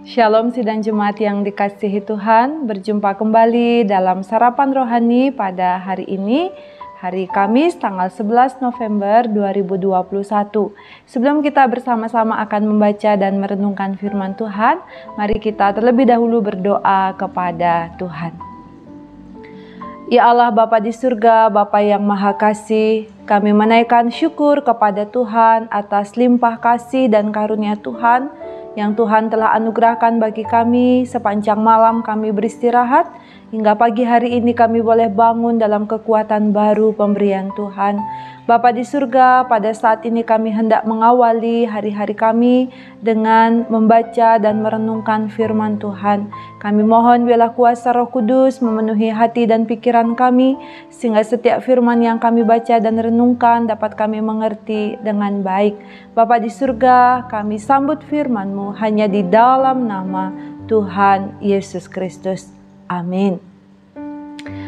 Shalom sidang jemaat yang dikasihi Tuhan, berjumpa kembali dalam Sarapan Rohani pada hari ini, hari Kamis tanggal 11 November 2021. Sebelum kita bersama-sama akan membaca dan merenungkan firman Tuhan, mari kita terlebih dahulu berdoa kepada Tuhan. Ya Allah Bapa di surga, Bapa yang Maha Kasih, kami menaikkan syukur kepada Tuhan atas limpah kasih dan karunia Tuhan yang Tuhan telah anugerahkan bagi kami. Sepanjang malam kami beristirahat, hingga pagi hari ini kami boleh bangun dalam kekuatan baru pemberian Tuhan. Bapa di surga, pada saat ini kami hendak mengawali hari-hari kami dengan membaca dan merenungkan firman Tuhan. Kami mohon biarlah kuasa Roh Kudus memenuhi hati dan pikiran kami, sehingga setiap firman yang kami baca dan renungkan dapat kami mengerti dengan baik. Bapa di surga, kami sambut firman-Mu hanya di dalam nama Tuhan Yesus Kristus. Amin.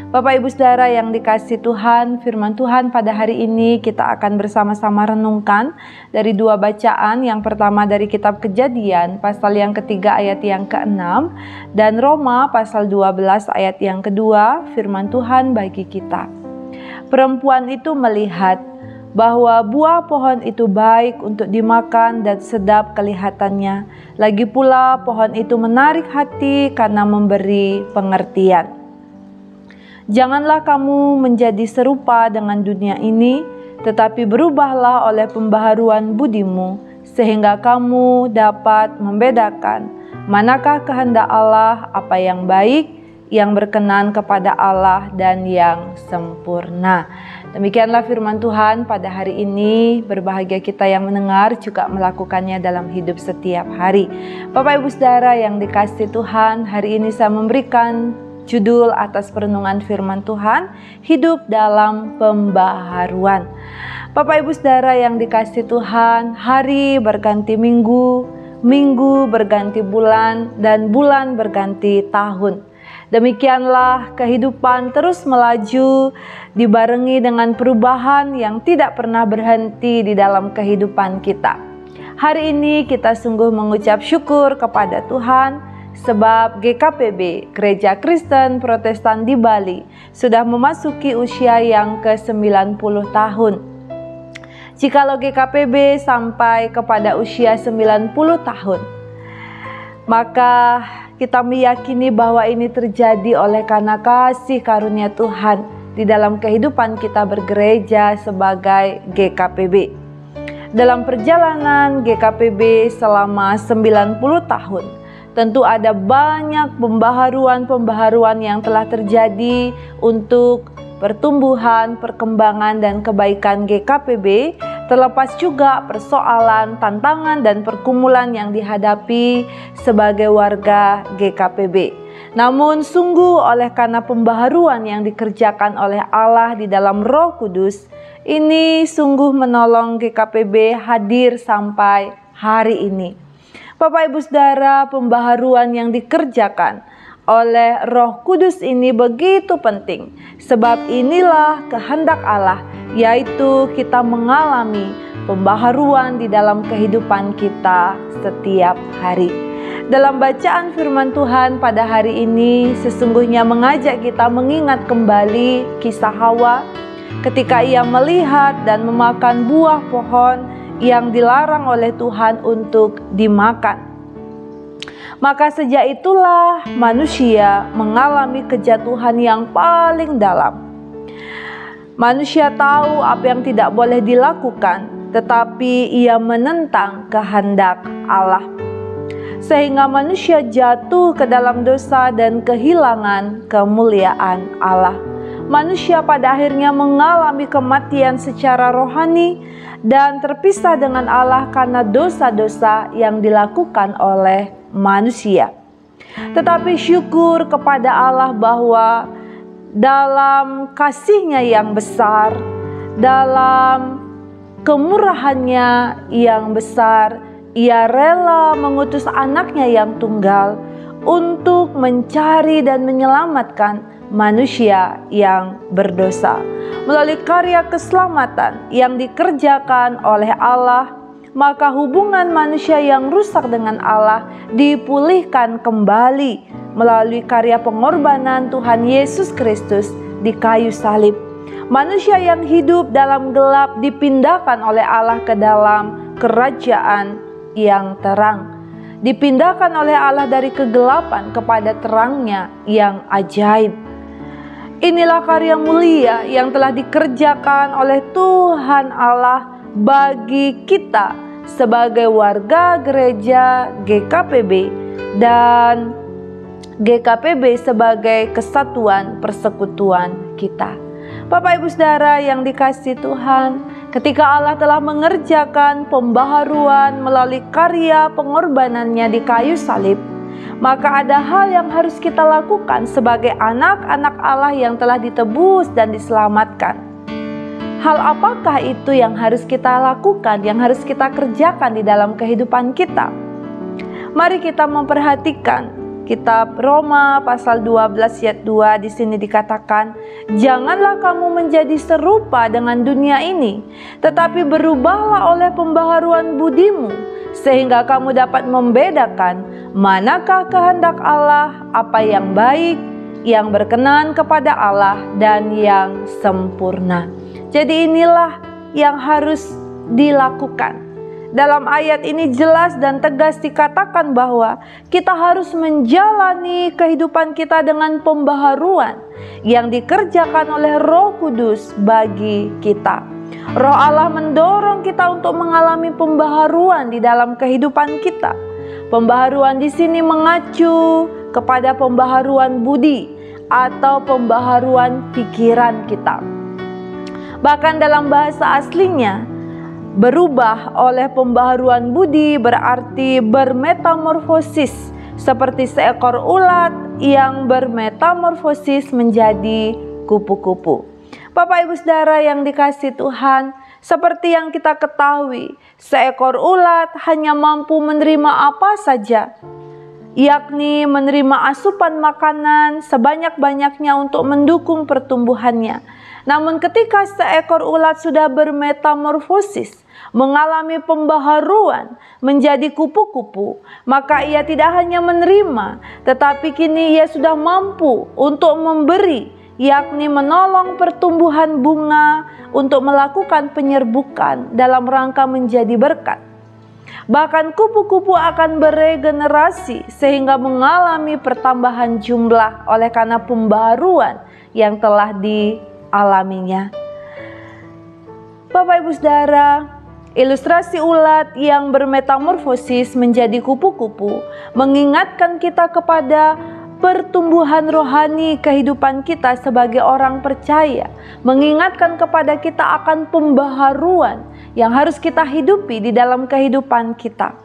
Bapak Ibu Saudara yang dikasihi Tuhan, firman Tuhan pada hari ini kita akan bersama-sama renungkan dari dua bacaan. Yang pertama dari kitab Kejadian pasal yang ketiga ayat yang ke-6 dan Roma pasal 12 ayat yang kedua. Firman Tuhan bagi kita. Perempuan itu melihat bahwa buah pohon itu baik untuk dimakan dan sedap kelihatannya. Lagi pula pohon itu menarik hati karena memberi pengertian. Janganlah kamu menjadi serupa dengan dunia ini, tetapi berubahlah oleh pembaharuan budimu, sehingga kamu dapat membedakan manakah kehendak Allah, apa yang baik, yang berkenan kepada Allah, dan yang sempurna. Demikianlah firman Tuhan pada hari ini. Berbahagia kita yang mendengar juga melakukannya dalam hidup setiap hari. Bapak Ibu Saudara yang dikasihi Tuhan, hari ini saya memberikan judul atas perenungan firman Tuhan, hidup dalam pembaharuan. Bapak Ibu Saudara yang dikasihi Tuhan, hari berganti minggu, minggu berganti bulan, dan bulan berganti tahun. Demikianlah kehidupan terus melaju, dibarengi dengan perubahan yang tidak pernah berhenti di dalam kehidupan kita. Hari ini kita sungguh mengucap syukur kepada Tuhan, sebab GKPB, Gereja Kristen Protestan di Bali, sudah memasuki usia yang ke-90 tahun. Jikalau GKPB sampai kepada usia 90 tahun, maka kita meyakini bahwa ini terjadi oleh karena kasih karunia Tuhan di dalam kehidupan kita bergereja sebagai GKPB. Dalam perjalanan GKPB selama 90 tahun, tentu ada banyak pembaharuan-pembaharuan yang telah terjadi untuk pertumbuhan, perkembangan, dan kebaikan GKPB, terlepas juga persoalan, tantangan, dan pergumulan yang dihadapi sebagai warga GKPB. Namun sungguh oleh karena pembaharuan yang dikerjakan oleh Allah di dalam Roh Kudus, ini sungguh menolong GKPB hadir sampai hari ini. Bapak Ibu Saudara, pembaharuan yang dikerjakan oleh Roh Kudus ini begitu penting, sebab inilah kehendak Allah, yaitu kita mengalami pembaharuan di dalam kehidupan kita setiap hari. Dalam bacaan firman Tuhan pada hari ini sesungguhnya mengajak kita mengingat kembali kisah Hawa ketika ia melihat dan memakan buah pohon yang dilarang oleh Tuhan untuk dimakan. Maka sejak itulah manusia mengalami kejatuhan yang paling dalam. Manusia tahu apa yang tidak boleh dilakukan, tetapi ia menentang kehendak Allah. Sehingga manusia jatuh ke dalam dosa dan kehilangan kemuliaan Allah. Manusia pada akhirnya mengalami kematian secara rohani dan terpisah dengan Allah karena dosa-dosa yang dilakukan oleh manusia. Tetapi syukur kepada Allah bahwa dalam kasih-Nya yang besar, dalam kemurahan-Nya yang besar, Ia rela mengutus anak-Nya yang tunggal untuk mencari dan menyelamatkan manusia yang berdosa. Melalui karya keselamatan yang dikerjakan oleh Allah, maka hubungan manusia yang rusak dengan Allah dipulihkan kembali melalui karya pengorbanan Tuhan Yesus Kristus di kayu salib. Manusia yang hidup dalam gelap dipindahkan oleh Allah ke dalam kerajaan yang terang. Dipindahkan oleh Allah dari kegelapan kepada terangnya yang ajaib. Inilah karya mulia yang telah dikerjakan oleh Tuhan Allah bagi kita sebagai warga gereja GKPB dan GKPB sebagai kesatuan persekutuan kita. Bapak Ibu Saudara yang dikasihi Tuhan, ketika Allah telah mengerjakan pembaharuan melalui karya pengorbanannya di kayu salib, maka ada hal yang harus kita lakukan sebagai anak-anak Allah yang telah ditebus dan diselamatkan. Hal apakah itu yang harus kita lakukan, yang harus kita kerjakan di dalam kehidupan kita? Mari kita memperhatikan kitab Roma pasal 12 ayat 2. Di sini dikatakan, "Janganlah kamu menjadi serupa dengan dunia ini, tetapi berubahlah oleh pembaharuan budimu, sehingga kamu dapat membedakan manakah kehendak Allah, apa yang baik, yang berkenan kepada Allah, dan yang sempurna." Jadi inilah yang harus dilakukan. Dalam ayat ini jelas dan tegas dikatakan bahwa kita harus menjalani kehidupan kita dengan pembaharuan yang dikerjakan oleh Roh Kudus bagi kita. Roh Allah mendorong kita untuk mengalami pembaharuan di dalam kehidupan kita. Pembaharuan di sini mengacu kepada pembaharuan budi atau pembaharuan pikiran kita. Bahkan dalam bahasa aslinya, berubah oleh pembaharuan budi berarti bermetamorfosis, seperti seekor ulat yang bermetamorfosis menjadi kupu-kupu. Bapak Ibu Saudara yang dikasihi Tuhan, seperti yang kita ketahui, seekor ulat hanya mampu menerima apa saja, yakni menerima asupan makanan sebanyak-banyaknya untuk mendukung pertumbuhannya. Namun ketika seekor ulat sudah bermetamorfosis, mengalami pembaharuan menjadi kupu-kupu, maka ia tidak hanya menerima, tetapi kini ia sudah mampu untuk memberi, yakni menolong pertumbuhan bunga untuk melakukan penyerbukan dalam rangka menjadi berkat. Bahkan kupu-kupu akan beregenerasi sehingga mengalami pertambahan jumlah oleh karena pembaharuan yang telah dialaminya. Bapak Ibu Saudara, ilustrasi ulat yang bermetamorfosis menjadi kupu-kupu mengingatkan kita kepada pertumbuhan rohani kehidupan kita sebagai orang percaya, mengingatkan kepada kita akan pembaharuan yang harus kita hidupi di dalam kehidupan kita.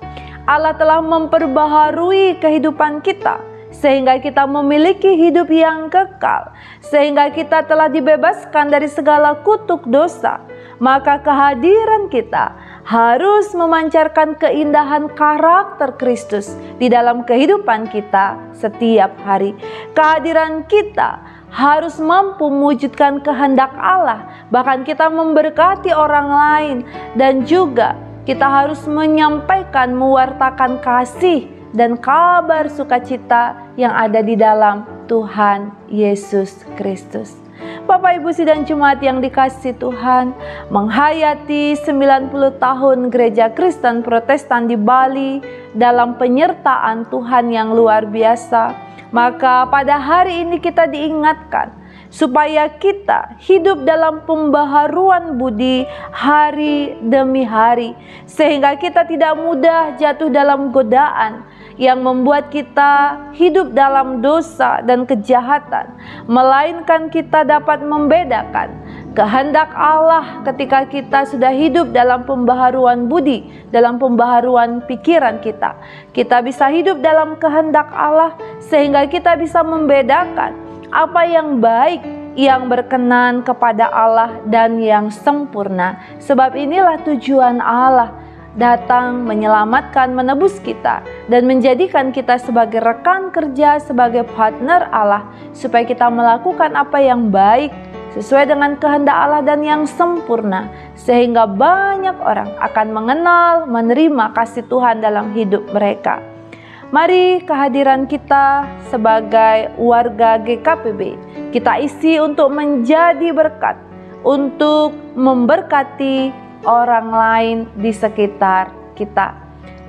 Allah telah memperbaharui kehidupan kita sehingga kita memiliki hidup yang kekal, sehingga kita telah dibebaskan dari segala kutuk dosa. Maka kehadiran kita harus memancarkan keindahan karakter Kristus di dalam kehidupan kita setiap hari. Kehadiran kita harus mampu mewujudkan kehendak Allah, bahkan kita memberkati orang lain, dan juga kita harus menyampaikan, mewartakan kasih dan kabar sukacita yang ada di dalam Tuhan Yesus Kristus. Bapak Ibu sidang Jemaat yang dikasihi Tuhan, menghayati 90 tahun Gereja Kristen Protestan di Bali dalam penyertaan Tuhan yang luar biasa, maka pada hari ini kita diingatkan supaya kita hidup dalam pembaharuan budi hari demi hari, sehingga kita tidak mudah jatuh dalam godaan yang membuat kita hidup dalam dosa dan kejahatan, melainkan kita dapat membedakan kehendak Allah ketika kita sudah hidup dalam pembaharuan budi, dalam pembaharuan pikiran kita. Kita bisa hidup dalam kehendak Allah sehingga kita bisa membedakan apa yang baik, yang berkenan kepada Allah, dan yang sempurna. Sebab inilah tujuan Allah datang menyelamatkan, menebus kita, dan menjadikan kita sebagai rekan kerja, sebagai partner Allah, supaya kita melakukan apa yang baik, sesuai dengan kehendak Allah dan yang sempurna, sehingga banyak orang akan mengenal, menerima kasih Tuhan dalam hidup mereka. Mari kehadiran kita sebagai warga GKPB kita isi untuk menjadi berkat, untuk memberkati orang lain di sekitar kita.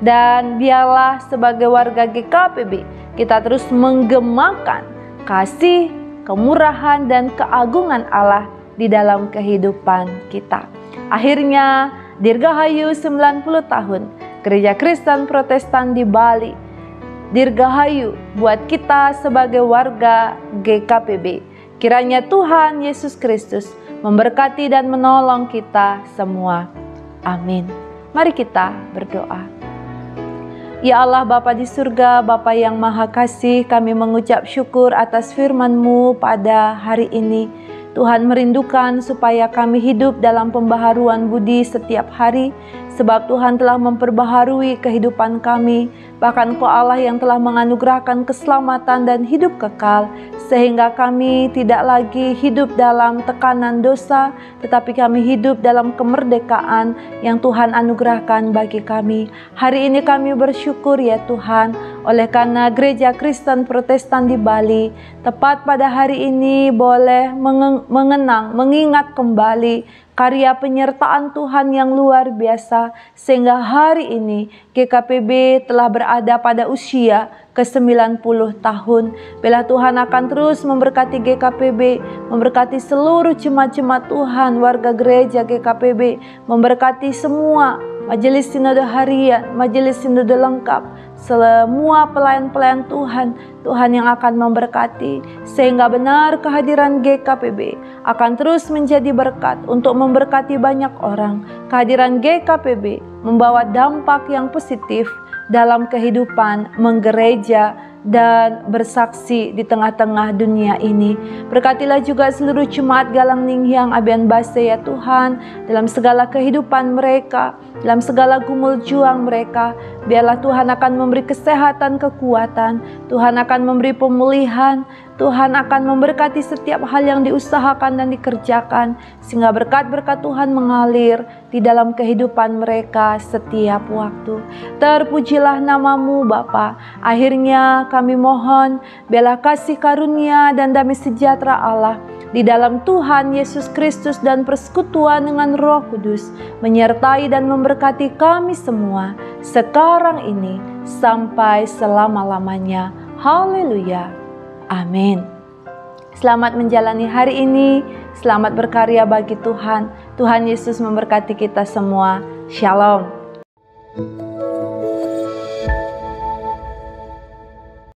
Dan biarlah sebagai warga GKPB kita terus menggemakan kasih, kemurahan, dan keagungan Allah di dalam kehidupan kita. Akhirnya, Dirgahayu 90 tahun Gereja Kristen Protestan di Bali. Dirgahayu buat kita sebagai warga GKPB. Kiranya Tuhan Yesus Kristus memberkati dan menolong kita semua. Amin. Mari kita berdoa. Ya Allah Bapa di surga, Bapa yang Maha Kasih, kami mengucap syukur atas firman-Mu pada hari ini. Tuhan merindukan supaya kami hidup dalam pembaharuan budi setiap hari, sebab Tuhan telah memperbaharui kehidupan kami. Bahkan Engkau Allah yang telah menganugerahkan keselamatan dan hidup kekal, sehingga kami tidak lagi hidup dalam tekanan dosa, tetapi kami hidup dalam kemerdekaan yang Tuhan anugerahkan bagi kami. Hari ini kami bersyukur ya Tuhan, oleh karena Gereja Kristen Protestan di Bali, tepat pada hari ini boleh mengingat kembali karya penyertaan Tuhan yang luar biasa, sehingga hari ini GKPB telah berada pada usia ke-90 tahun. Bila Tuhan akan terus memberkati GKPB, memberkati seluruh jemaat-jemaat Tuhan, warga gereja GKPB, memberkati semua majelis sinode harian, majelis sinode lengkap, semua pelayan-pelayan Tuhan, Tuhan yang akan memberkati, sehingga benar kehadiran GKPB akan terus menjadi berkat untuk memberkati banyak orang. Kehadiran GKPB membawa dampak yang positif dalam kehidupan menggereja dan bersaksi di tengah-tengah dunia ini. Berkatilah juga seluruh jemaat Galang Ninghyang Abian Base ya Tuhan, dalam segala kehidupan mereka, dalam segala gumul juang mereka. Biarlah Tuhan akan memberi kesehatan, kekuatan, Tuhan akan memberi pemulihan, Tuhan akan memberkati setiap hal yang diusahakan dan dikerjakan, sehingga berkat-berkat Tuhan mengalir di dalam kehidupan mereka setiap waktu. Terpujilah nama-Mu Bapa. Akhirnya kami mohon, biarlah kasih karunia dan damai sejahtera Allah di dalam Tuhan Yesus Kristus dan persekutuan dengan Roh Kudus menyertai dan memberkati kami semua sekarang ini sampai selama-lamanya. Haleluya. Amin. Selamat menjalani hari ini, selamat berkarya bagi Tuhan. Tuhan Yesus memberkati kita semua. Shalom.